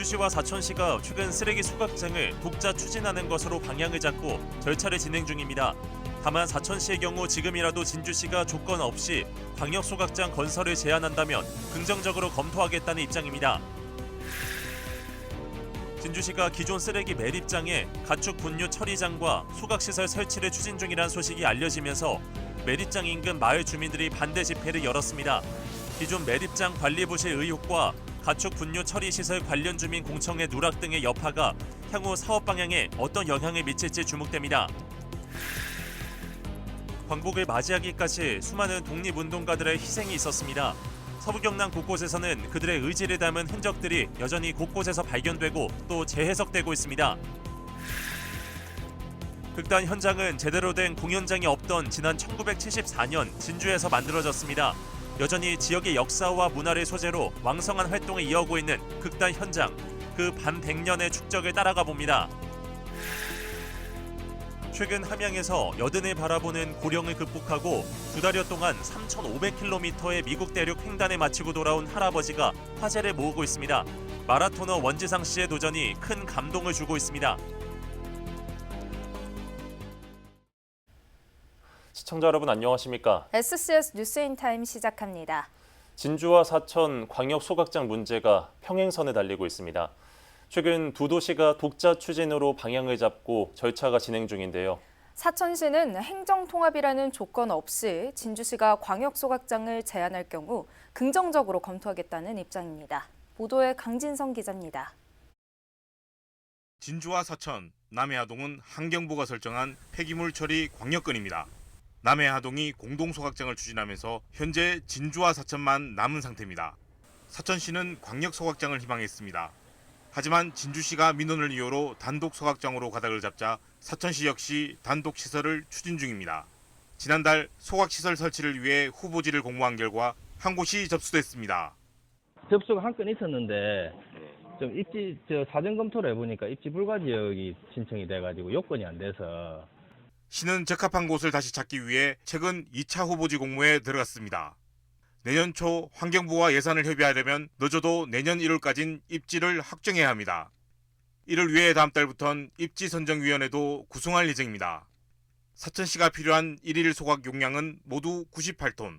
진주시와 사천시가 최근 쓰레기 수거장을 독자 추진하는 것으로 방향을 잡고 절차를 진행 중입니다. 다만 사천시의 경우 지금이라도 진주시가 조건 없이 광역 소각장 건설을 제안한다면 긍정적으로 검토하겠다는 입장입니다. 진주시가 기존 쓰레기 매립장에 가축 분뇨 처리장과 소각시설 설치를 추진 중이라는 소식이 알려지면서 매립장 인근 마을 주민들이 반대 집회를 열었습니다. 기존 매립장 관리 부실 의혹과 가축 분뇨 처리 시설 관련 주민 공청회 누락 등의 여파가 향후 사업 방향에 어떤 영향을 미칠지 주목됩니다. 광복을 맞이하기까지 수많은 독립운동가들의 희생이 있었습니다. 서부 경남 곳곳에서는 그들의 의지를 담은 흔적들이 여전히 곳곳에서 발견되고 또 재해석되고 있습니다. 극단 현장은 제대로 된 공연장이 없던 지난 1974년 진주에서 만들어졌습니다. 여전히 지역의 역사와 문화를 소재로 왕성한 활동을 이어오고 있는 극단 현장, 그 반 100년의 축적을 따라가 봅니다. 최근 함양에서 여든을 바라보는 고령을 극복하고 2달여 동안 3,500km의 미국 대륙 횡단을 마치고 돌아온 할아버지가 화제를 모으고 있습니다. 마라토너 원지상 씨의 도전이 큰 감동을 주고 있습니다. 시청자 여러분 안녕하십니까? SCS 뉴스인타임 시작합니다. 진주와 사천 광역 소각장 문제가 평행선에 달리고 있습니다. 최근 두 도시가 독자 추진으로 방향을 잡고 절차가 진행 중인데요. 사천시는 행정통합이라는 조건 없이 진주시가 광역소각장을 제안할 경우 긍정적으로 검토하겠다는 입장입니다. 보도에 강진성 기자입니다. 진주와 사천, 남해하동은 환경부가 설정한 폐기물 처리 광역권입니다. 남해하동이 공동소각장을 추진하면서 현재 진주와 사천만 남은 상태입니다. 사천시는 광역소각장을 희망했습니다. 하지만 진주시가 민원을 이유로 단독 소각장으로 가닥을 잡자 사천시 역시 단독 시설을 추진 중입니다. 지난달 소각시설 설치를 위해 후보지를 공모한 결과 한 곳이 접수됐습니다. 접수가 한 건 있었는데 좀 입지 사전 검토를 해보니까 입지 불가 지역이 신청이 돼가지고 요건이 안 돼서 시는 적합한 곳을 다시 찾기 위해 최근 2차 후보지 공모에 들어갔습니다. 내년 초 환경부와 예산을 협의하려면 늦어도 내년 1월까지는 입지를 확정해야 합니다. 이를 위해 다음 달부터는 입지선정위원회도 구성할 예정입니다. 사천시가 필요한 1일 소각 용량은 모두 98톤.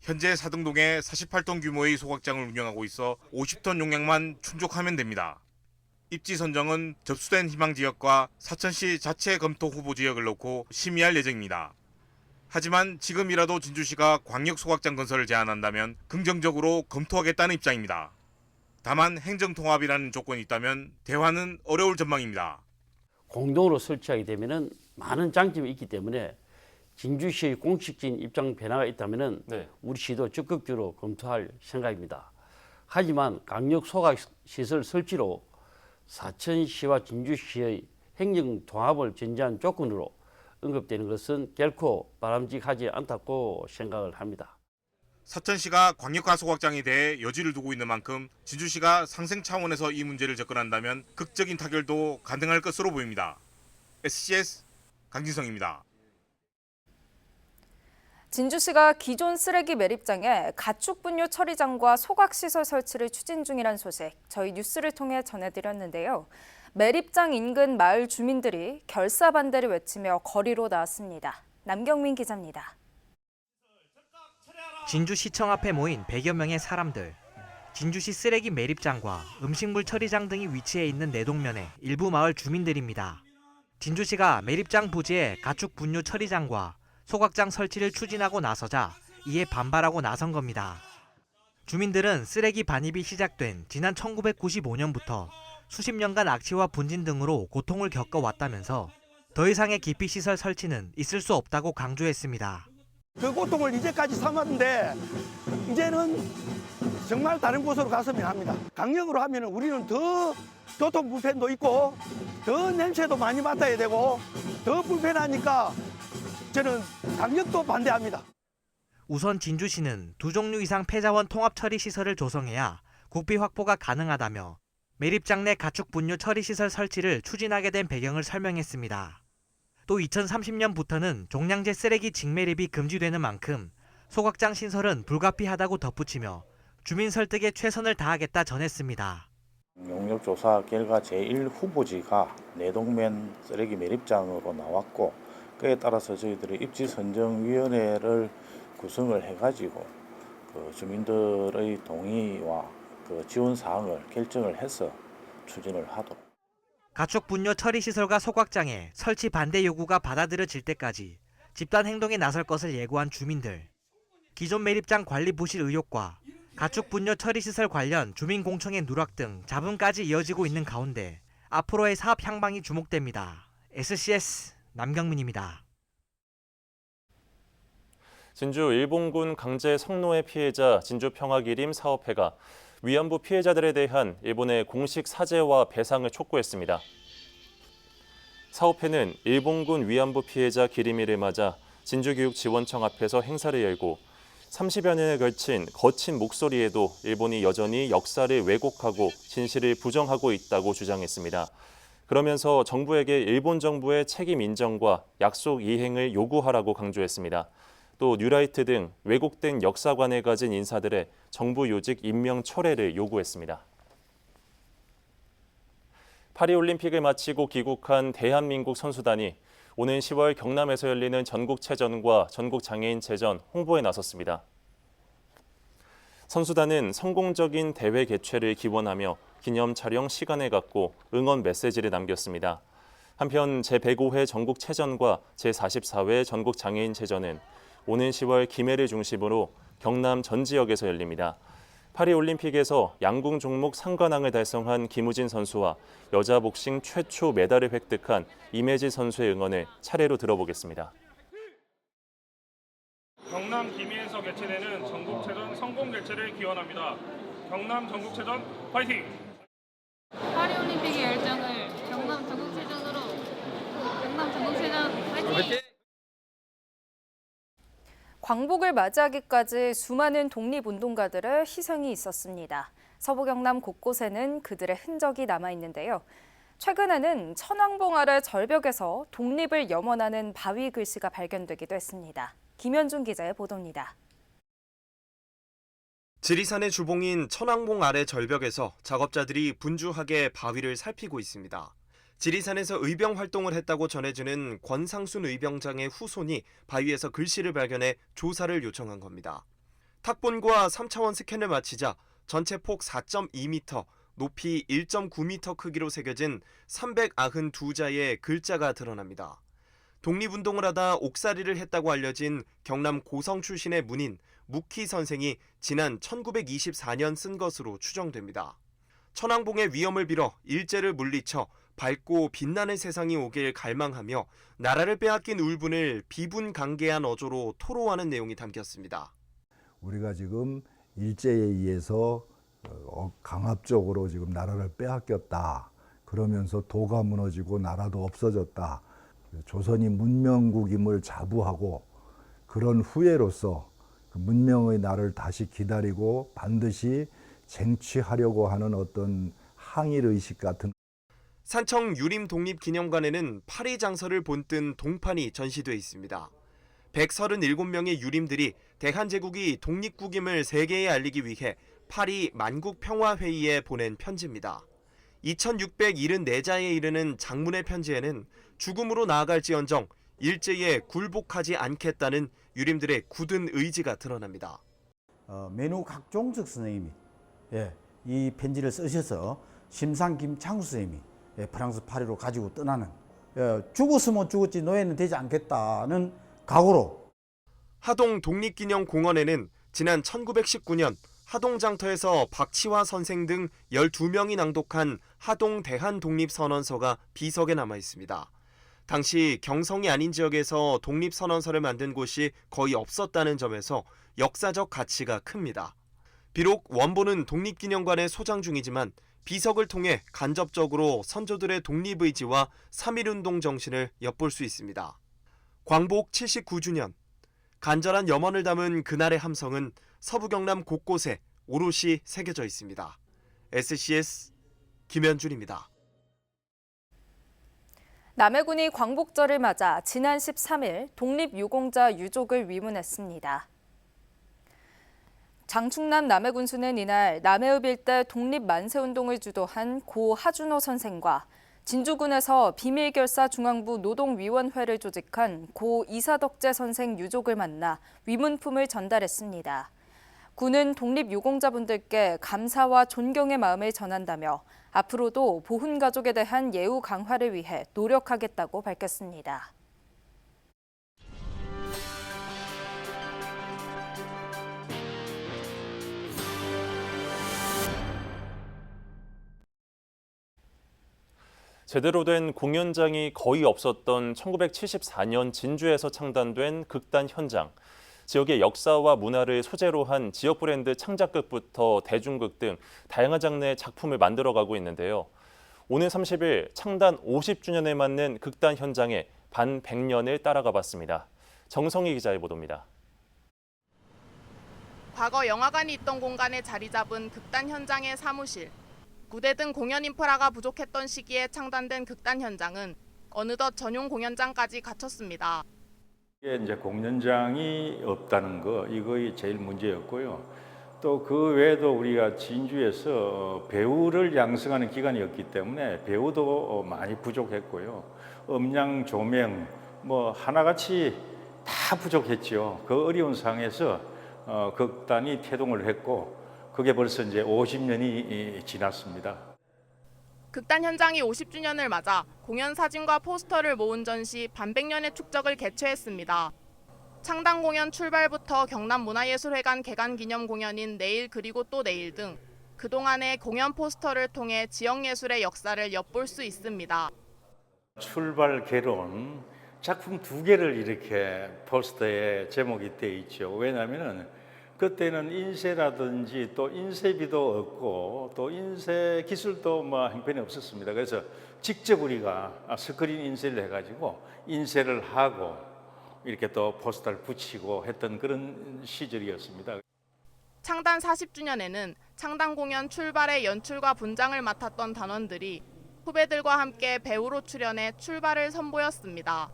현재 사등동에 48톤 규모의 소각장을 운영하고 있어 50톤 용량만 충족하면 됩니다. 입지 선정은 접수된 희망지역과 사천시 자체 검토 후보지역을 놓고 심의할 예정입니다. 하지만 지금이라도 진주시가 광역소각장 건설을 제안한다면 긍정적으로 검토하겠다는 입장입니다. 다만 행정통합이라는 조건이 있다면 대화는 어려울 전망입니다. 공동으로 설치하게 되면 많은 장점이 있기 때문에 진주시의 공식적인 입장 변화가 있다면 우리 시도 적극적으로 검토할 생각입니다. 하지만 강력소각시설 설치로 사천시와 진주시의 행정통합을 전제한 조건으로 언급되는 것은 결코 바람직하지 않다고 생각을 합니다. 사천시가 광역화 소각장에 대해 여지를 두고 있는 만큼 진주시가 상생 차원에서 이 문제를 접근한다면 극적인 타결도 가능할 것으로 보입니다. SCS 강진성입니다. 진주시가 기존 쓰레기 매립장에 가축 분뇨 처리장과 소각시설 설치를 추진 중이란 소식 저희 뉴스를 통해 전해드렸는데요. 매립장 인근 마을 주민들이 결사 반대를 외치며 거리로 나왔습니다. 남경민 기자입니다. 진주시청 앞에 모인 100여 명의 사람들. 진주시 쓰레기 매립장과 음식물 처리장 등이 위치해 있는 내동면의 일부 마을 주민들입니다. 진주시가 매립장 부지에 가축 분뇨 처리장과 소각장 설치를 추진하고 나서자 이에 반발하고 나선 겁니다. 주민들은 쓰레기 반입이 시작된 지난 1995년부터 수십 년간 악취와 분진 등으로 고통을 겪어왔다면서 더 이상의 기피시설 설치는 있을 수 없다고 강조했습니다. 그 고통을 이제까지 참았는데 이제는 정말 다른 곳으로 갔으면 합니다. 강력으로 하면 우리는 더 교통 불편도 있고 더 냄새도 많이 맡아야 되고 더 불편하니까 저는 강력도 반대합니다. 우선 진주시는 두 종류 이상 폐자원 통합 처리 시설을 조성해야 국비 확보가 가능하다며 매립장 내 가축 분뇨 처리 시설 설치를 추진하게 된 배경을 설명했습니다. 또 2030년부터는 종량제 쓰레기 직매립이 금지되는 만큼 소각장 신설은 불가피하다고 덧붙이며 주민 설득에 최선을 다하겠다 전했습니다. 용역 조사 결과 제1후보지가 내동면 쓰레기 매립장으로 나왔고, 그에 따라서 저희들이 입지 선정위원회를 구성을 해가지고 그 주민들의 동의와 그 지원 사항을 결정을 해서 추진을 하도록. 가축 분뇨 처리 시설과 소각장에 설치 반대 요구가 받아들여질 때까지 집단 행동에 나설 것을 예고한 주민들. 기존 매립장 관리 부실 의혹과 가축 분뇨 처리 시설 관련 주민 공청회 누락 등 잡음까지 이어지고 있는 가운데 앞으로의 사업 향방이 주목됩니다. SCS 남경민입니다. 진주 일본군 강제 성노예 피해자 진주평화기림 사업회가 위안부 피해자들에 대한 일본의 공식 사죄와 배상을 촉구했습니다. 사업회는 일본군 위안부 피해자 기림일을 맞아 진주교육지원청 앞에서 행사를 열고 30여 년에 걸친 거친 목소리에도 일본이 여전히 역사를 왜곡하고 진실을 부정하고 있다고 주장했습니다. 그러면서 정부에게 일본 정부의 책임 인정과 약속 이행을 요구하라고 강조했습니다. 또 뉴라이트 등 왜곡된 역사관을 가진 인사들의 정부 요직 임명 철회를 요구했습니다. 파리올림픽을 마치고 귀국한 대한민국 선수단이 오는 10월 경남에서 열리는 전국체전과 전국장애인체전 홍보에 나섰습니다. 선수단은 성공적인 대회 개최를 기원하며 기념 촬영 시간을 갖고 응원 메시지를 남겼습니다. 한편 제105회 전국체전과 제44회 전국장애인체전은 오는 10월 김해를 중심으로 경남 전 지역에서 열립니다. 파리올림픽에서 양궁 종목 상관왕을 달성한 김우진 선수와 여자 복싱 최초 메달을 획득한 임혜지 선수의 응원을 차례로 들어보겠습니다. 경남 김해에서 개최되는 전국체전 성공 개최를 기원합니다. 경남 전국체전 파이팅! 파리올림픽의 열정을 경남 전국체전으로 경남 전국체전 파이팅! 광복을 맞이하기까지 수많은 독립운동가들의 희생이 있었습니다. 서부 경남 곳곳에는 그들의 흔적이 남아있는데요. 최근에는 천왕봉 아래 절벽에서 독립을 염원하는 바위 글씨가 발견되기도 했습니다. 김현준 기자의 보도입니다. 지리산의 주봉인 천왕봉 아래 절벽에서 작업자들이 분주하게 바위를 살피고 있습니다. 지리산에서 의병 활동을 했다고 전해지는 권상순 의병장의 후손이 바위에서 글씨를 발견해 조사를 요청한 겁니다. 탁본과 3차원 스캔을 마치자 전체 폭 4.2m, 높이 1.9m 크기로 새겨진 392자의 글자가 드러납니다. 독립운동을 하다 옥살이를 했다고 알려진 경남 고성 출신의 문인 묵희 선생이 지난 1924년 쓴 것으로 추정됩니다. 천왕봉의 위엄을 빌어 일제를 물리쳐 밝고 빛나는 세상이 오길 갈망하며 나라를 빼앗긴 울분을 비분강개한 어조로 토로하는 내용이 담겼습니다. 우리가 지금 일제에 의해서 강압적으로 지금 나라를 빼앗겼다. 그러면서 도가 무너지고 나라도 없어졌다. 조선이 문명국임을 자부하고 그런 후예로서 그 문명의 날을 다시 기다리고 반드시 쟁취하려고 하는 어떤 항일의식 같은. 산청 유림 독립기념관에는 파리장서를 본뜬 동판이 전시돼 있습니다. 137명의 유림들이 대한제국이 독립국임을 세계에 알리기 위해 파리 만국평화회의에 보낸 편지입니다. 2674자에 이르는 장문의 편지에는 죽음으로 나아갈지언정 일제에 굴복하지 않겠다는 유림들의 굳은 의지가 드러납니다. 매우 각종석 선생님이 이 편지를 쓰셔서 심상 김창수 선생님이 프랑스 파리로 가지고 떠나는 죽었으면 죽었지 노예는 되지 않겠다는 각오로. 하동 독립기념공원에는 지난 1919년 하동장터에서 박치화 선생 등 12명이 낭독한 하동 대한독립선언서가 비석에 남아 있습니다. 당시 경성이 아닌 지역에서 독립선언서를 만든 곳이 거의 없었다는 점에서 역사적 가치가 큽니다. 비록 원본은 독립기념관에 소장 중이지만 비석을 통해 간접적으로 선조들의 독립의지와 3.1운동 정신을 엿볼 수 있습니다. 광복 79주년, 간절한 염원을 담은 그날의 함성은 서부 경남 곳곳에 오롯이 새겨져 있습니다. SCS 김현준입니다. 남해군이 광복절을 맞아 지난 13일 독립유공자 유족을 위문했습니다. 장충남 남해군수는 이날 남해읍 일대 독립만세운동을 주도한 고 하준호 선생과 진주군에서 비밀결사 중앙부 노동위원회를 조직한 고 이사덕재 선생 유족을 만나 위문품을 전달했습니다. 군은 독립유공자분들께 감사와 존경의 마음을 전한다며 앞으로도 보훈 가족에 대한 예우 강화를 위해 노력하겠다고 밝혔습니다. 제대로 된 공연장이 거의 없었던 1974년 진주에서 창단된 극단 현장. 지역의 역사와 문화를 소재로 한 지역 브랜드 창작극부터 대중극 등 다양한 장르의 작품을 만들어가고 있는데요. 오는 30일 창단 50주년에 맞는 극단 현장에 반 100년을 따라가 봤습니다. 정성희 기자의 보도입니다. 과거 영화관이 있던 공간에 자리 잡은 극단 현장의 사무실. 무대 등 공연 인프라가 부족했던 시기에 창단된 극단 현장은 어느덧 전용 공연장까지 갖췄습니다. 이제 공연장이 없다는 거, 이거이 제일 문제였고요. 또 그 외에도 우리가 진주에서 배우를 양성하는 기간이었기 때문에 배우도 많이 부족했고요. 음량, 조명 뭐 하나같이 다 부족했죠. 그 어려운 상황에서 극단이 태동을 했고 그게 벌써 이제 50년이 지났습니다. 극단 현장이 50주년을 맞아 공연 사진과 포스터를 모은 전시 반백년의 축적을 개최했습니다. 창단 공연 출발부터 경남문화예술회관 개관 기념 공연인 내일 그리고 또 내일 등 그동안의 공연 포스터를 통해 지역 예술의 역사를 엿볼 수 있습니다. 출발 개론 작품 2개를 이렇게 포스터에 제목이 되어 있죠. 왜냐하면 그때는 인쇄라든지 또 인쇄비도 없고 또 인쇄 기술도 뭐 형편이 없었습니다. 그래서 직접 우리가 스크린 인쇄를 해가지고 인쇄를 하고 이렇게 또 포스터를 붙이고 했던 그런 시절이었습니다. 창단 40주년에는 창단 공연 출발의 연출과 분장을 맡았던 단원들이 후배들과 함께 배우로 출연해 출발을 선보였습니다.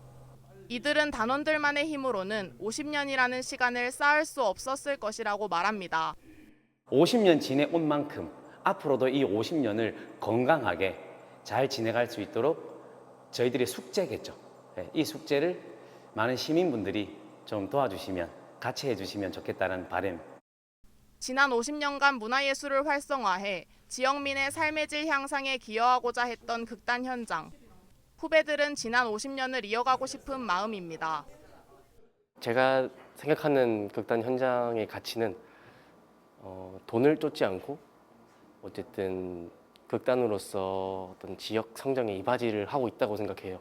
이들은 단원들만의 힘으로는 50년이라는 시간을 쌓을 수 없었을 것이라고 말합니다. 50년 지내온 만큼 앞으로도 이 50년을 건강하게 잘 지내갈 수 있도록 저희들의 숙제겠죠. 이 숙제를 많은 시민분들이 좀 도와주시면, 같이 해주시면 좋겠다는 바람. 지난 50년간 문화예술을 활성화해 지역민의 삶의 질 향상에 기여하고자 했던 극단 현장. 후배들은 지난 50년을 이어가고 싶은 마음입니다. 제가 생각하는 극단 현장의 가치는 돈을 쫓지 않고 어쨌든 극단으로서 어떤 지역 성장에 이바지를 하고 있다고 생각해요.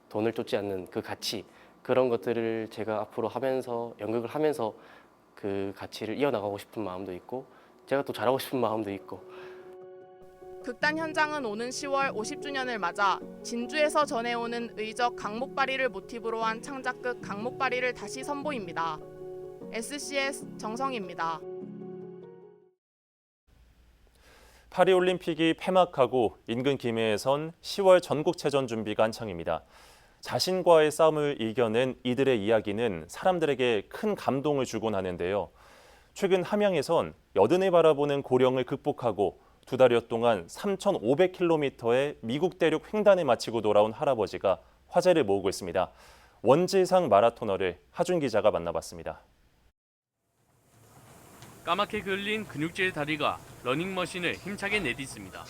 돈을 쫓지 않는 그 가치, 그런 것들을 제가 앞으로 하면서 연극을 하면서 그 가치를 이어나가고 싶은 마음도 있고 제가 또 잘하고 싶은 마음도 있고. 극단 현장은 오는 10월 50주년을 맞아 진주에서 전해오는 의적 강목바리를 모티브로 한 창작극 강목바리를 다시 선보입니다. SCS 정성입니다. 파리올림픽이 폐막하고 인근 김해에선 10월 전국체전 준비가 한창입니다. 자신과의 싸움을 이겨낸 이들의 이야기는 사람들에게 큰 감동을 주곤 하는데요. 최근 함양에선 여든을 바라보는 고령을 극복하고 2달여 동안 3,500km의 미국 대륙 횡단을 마치고 돌아온 할아버지가 화제를 모으고 있습니다. 원지상 마라토너를 하준 기자가 만나봤습니다. 까맣게 그을린 근육질 다리가 러닝머신을 힘차게 내딛습니다.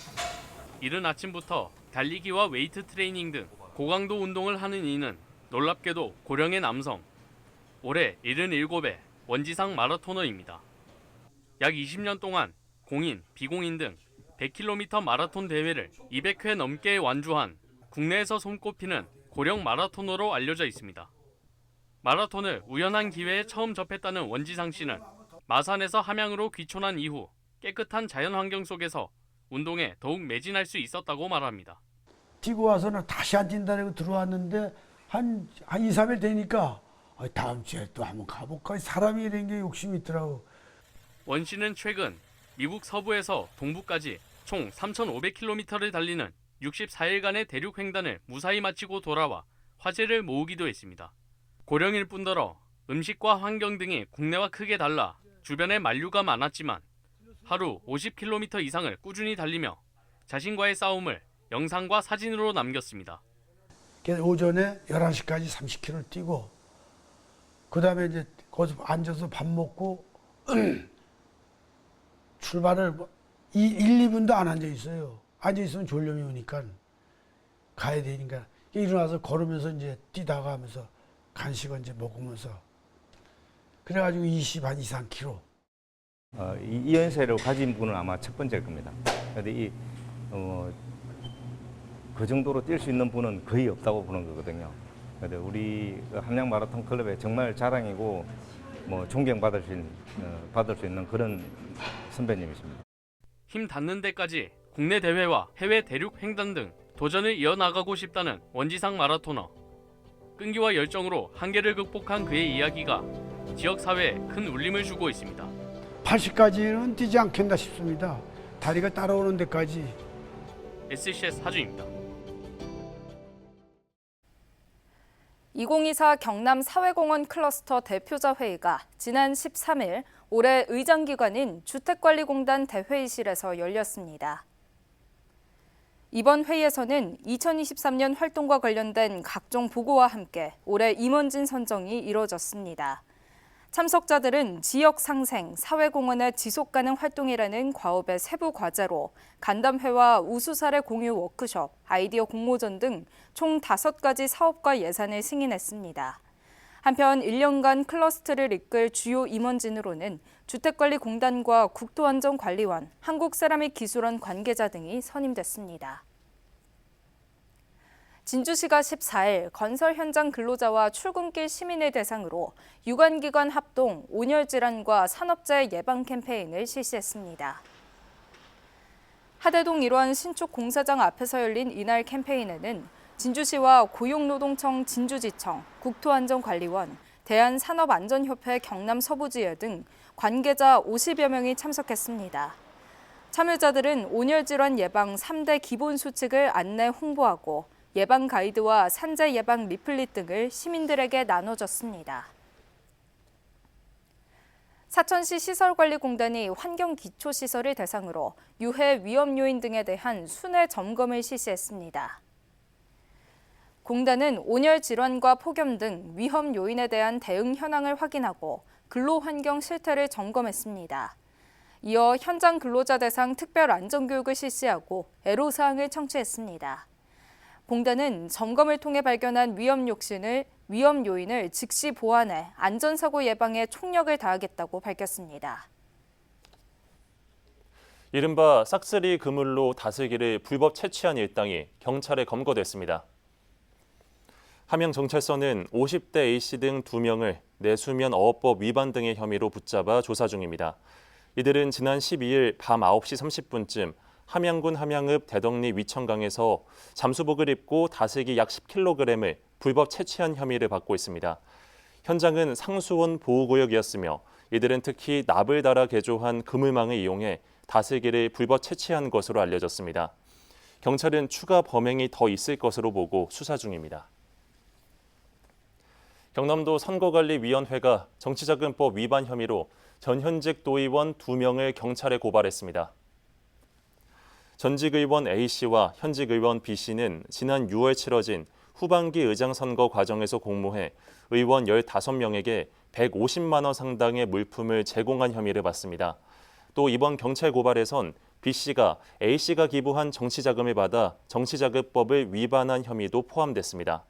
이른 아침부터 달리기와 웨이트 트레이닝 등 고강도 운동을 하는 이는 놀랍게도 고령의 남성. 올해 77의 원지상 마라토너입니다. 약 20년 동안 공인, 비공인 등 100km 마라톤 대회를 200회 넘게 완주한 국내에서 손꼽히는 고령 마라토너로 알려져 있습니다. 마라톤을 우연한 기회에 처음 접했다는 원지상 씨는 마산에서 함양으로 귀촌한 이후 깨끗한 자연 환경 속에서 운동에 더욱 매진할 수 있었다고 말합니다. 뛰고 와서는 다시 안 뛴다고 들어왔는데 한 2, 3일 되니까 다음 주에 또 한번 가볼까? 사람이 이런 게 욕심이 있더라고. 원 씨는 최근 미국 서부에서 동부까지 총 3,500km를 달리는 64일간의 대륙 횡단을 무사히 마치고 돌아와 화제를 모으기도 했습니다. 고령일 뿐더러 음식과 환경 등이 국내와 크게 달라 주변에 만류가 많았지만 하루 50km 이상을 꾸준히 달리며 자신과의 싸움을 영상과 사진으로 남겼습니다. 오전에 11시까지 30km 뛰고 그다음에 이제 거기서 앉아서 밥 먹고 출발을 1, 2분도 안 앉아 있어요. 앉아 있으면 졸려이 오니까 가야 되니까 일어나서 걸으면서 이제 뛰다가 하면서 간식을 이제 먹으면서 그래가지고 20한 2, 3km. 이 연세를 가진 분은 아마 첫 번째일 겁니다. 그런데 그 정도로 뛸 수 있는 분은 거의 없다고 보는 거거든요. 그런데 우리 함양 마라톤 클럽의 정말 자랑이고 존경받을 수 있는 그런 선배님이십니다. 힘 닿는 데까지 국내 대회와 해외 대륙 횡단 등 도전을 이어나가고 싶다는 원지상 마라토너. 끈기와 열정으로 한계를 극복한 그의 이야기가 지역사회에 큰 울림을 주고 있습니다. 80까지는 뛰지 않겠나 싶습니다. 다리가 따라오는 데까지. SCS 하준입니다. 2024 경남 사회공헌 클러스터 대표자 회의가 지난 13일 올해 의장기관인 주택관리공단 대회의실에서 열렸습니다. 이번 회의에서는 2023년 활동과 관련된 각종 보고와 함께 올해 임원진 선정이 이뤄졌습니다. 참석자들은 지역 상생, 사회공헌의 지속가능 활동이라는 과업의 세부 과제로 간담회와 우수 사례 공유 워크숍, 아이디어 공모전 등 총 5가지 사업과 예산을 승인했습니다. 한편 1년간 클러스터를 이끌 주요 임원진으로는 주택관리공단과 국토안전관리원, 한국세라믹기술원 관계자 등이 선임됐습니다. 진주시가 14일 건설 현장 근로자와 출근길 시민을 대상으로 유관기관 합동 온열 질환과 산업재해 예방 캠페인을 실시했습니다. 하대동 일원 신축 공사장 앞에서 열린 이날 캠페인에는 진주시와 고용노동청 진주지청, 국토안전관리원, 대한산업안전협회 경남서부지회 등 관계자 50여 명이 참석했습니다. 참여자들은 온열 질환 예방 3대 기본 수칙을 안내 홍보하고 예방 가이드와 산재 예방 리플릿 등을 시민들에게 나눠줬습니다. 사천시 시설관리공단이 환경기초시설을 대상으로 유해 위험 요인 등에 대한 순회 점검을 실시했습니다. 공단은 온열 질환과 폭염 등 위험 요인에 대한 대응 현황을 확인하고 근로환경 실태를 점검했습니다. 이어 현장 근로자 대상 특별 안전교육을 실시하고 애로사항을 청취했습니다. 공단은 점검을 통해 발견한 위험 요인을 즉시 보완해 안전사고 예방에 총력을 다하겠다고 밝혔습니다. 이른바 싹쓸이 그물로 다슬기를 불법 채취한 일당이 경찰에 검거됐습니다. 함양경찰서는 50대 A씨 등 2명을 내수면 어업법 위반 등의 혐의로 붙잡아 조사 중입니다. 이들은 지난 12일 밤 9시 30분쯤 함양군 함양읍 대덕리 위천강에서 잠수복을 입고 다슬기 약 10kg을 불법 채취한 혐의를 받고 있습니다. 현장은 상수원 보호구역이었으며 이들은 특히 납을 달아 개조한 그물망을 이용해 다슬기를 불법 채취한 것으로 알려졌습니다. 경찰은 추가 범행이 더 있을 것으로 보고 수사 중입니다. 경남도 선거관리위원회가 정치자금법 위반 혐의로 전현직 도의원 2명을 경찰에 고발했습니다. 전직 의원 A씨와 현직 의원 B씨는 지난 6월 치러진 후반기 의장 선거 과정에서 공모해 의원 15명에게 150만 원 상당의 물품을 제공한 혐의를 받습니다. 또 이번 경찰 고발에선 B씨가 A씨가 기부한 정치자금을 받아 정치자금법을 위반한 혐의도 포함됐습니다.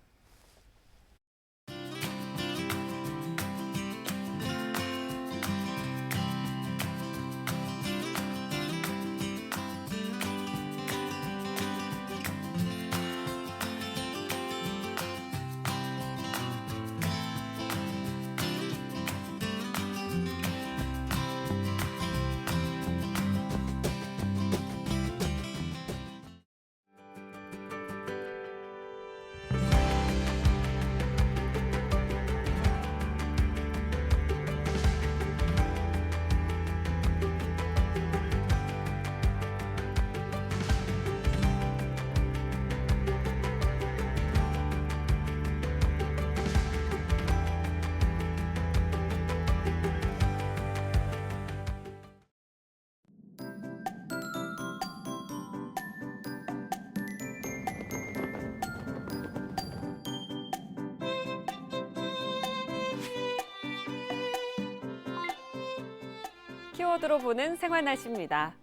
키워드로 보는 생활 날씨입니다.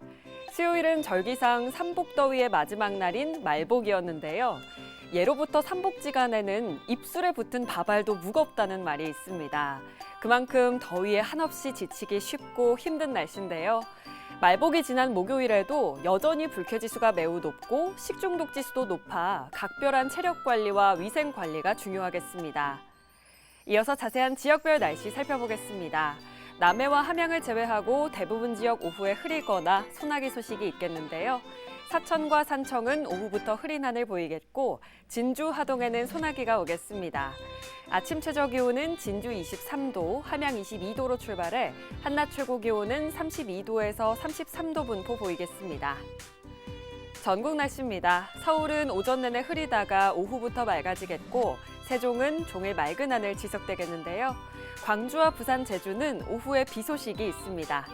수요일은 절기상 삼복더위의 마지막 날인 말복이었는데요. 예로부터 삼복지간에는 입술에 붙은 밥알도 무겁다는 말이 있습니다. 그만큼 더위에 한없이 지치기 쉽고 힘든 날씨인데요. 말복이 지난 목요일에도 여전히 불쾌지수가 매우 높고 식중독 지수도 높아 각별한 체력 관리와 위생 관리가 중요하겠습니다. 이어서 자세한 지역별 날씨 살펴보겠습니다. 남해와 함양을 제외하고 대부분 지역 오후에 흐리거나 소나기 소식이 있겠는데요. 사천과 산청은 오후부터 흐린 하늘 보이겠고 진주, 하동에는 소나기가 오겠습니다. 아침 최저 기온은 진주 23도, 함양 22도로 출발해 한낮 최고 기온은 32도에서 33도 분포 보이겠습니다. 전국 날씨입니다. 서울은 오전 내내 흐리다가 오후부터 맑아지겠고 세종은 종일 맑은 하늘 지속되겠는데요. 광주와 부산, 제주는 오후에 비 소식이 있습니다.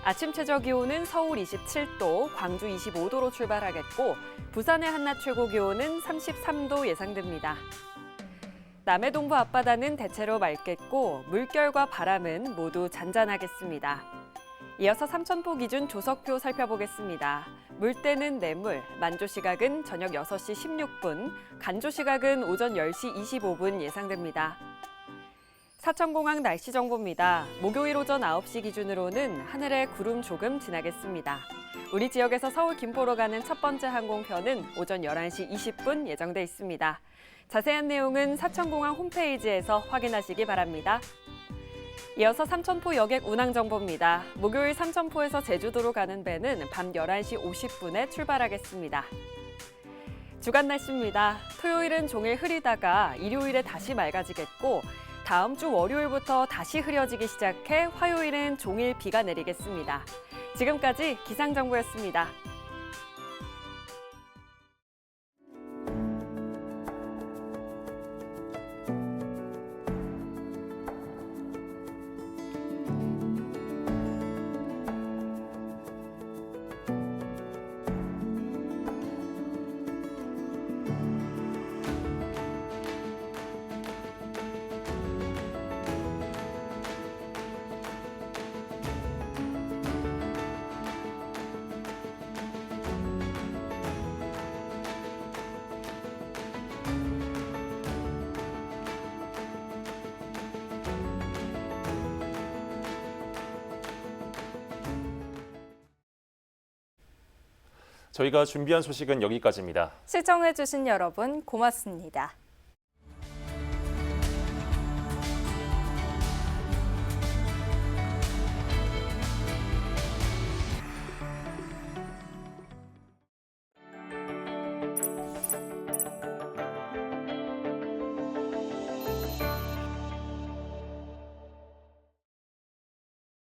아침 최저 기온은 서울 27도, 광주 25도로 출발하겠고 부산의 한낮 최고 기온은 33도 예상됩니다. 남해 동부 앞바다는 대체로 맑겠고 물결과 바람은 모두 잔잔하겠습니다. 이어서 삼천포 기준 조석표 살펴보겠습니다. 물때는 내물, 만조 시각은 저녁 6시 16분, 간조 시각은 오전 10시 25분 예상됩니다. 사천공항 날씨 정보입니다. 목요일 오전 9시 기준으로는 하늘에 구름 조금 지나겠습니다. 우리 지역에서 서울 김포로 가는 첫 번째 항공편은 오전 11시 20분 예정돼 있습니다. 자세한 내용은 사천공항 홈페이지에서 확인하시기 바랍니다. 이어서 삼천포 여객 운항 정보입니다. 목요일 삼천포에서 제주도로 가는 배는 밤 11시 50분에 출발하겠습니다. 주간 날씨입니다. 토요일은 종일 흐리다가 일요일에 다시 맑아지겠고 다음 주 월요일부터 다시 흐려지기 시작해 화요일은 종일 비가 내리겠습니다. 지금까지 기상정보였습니다. 저희가 준비한 소식은 여기까지입니다. 시청해주신 여러분 고맙습니다.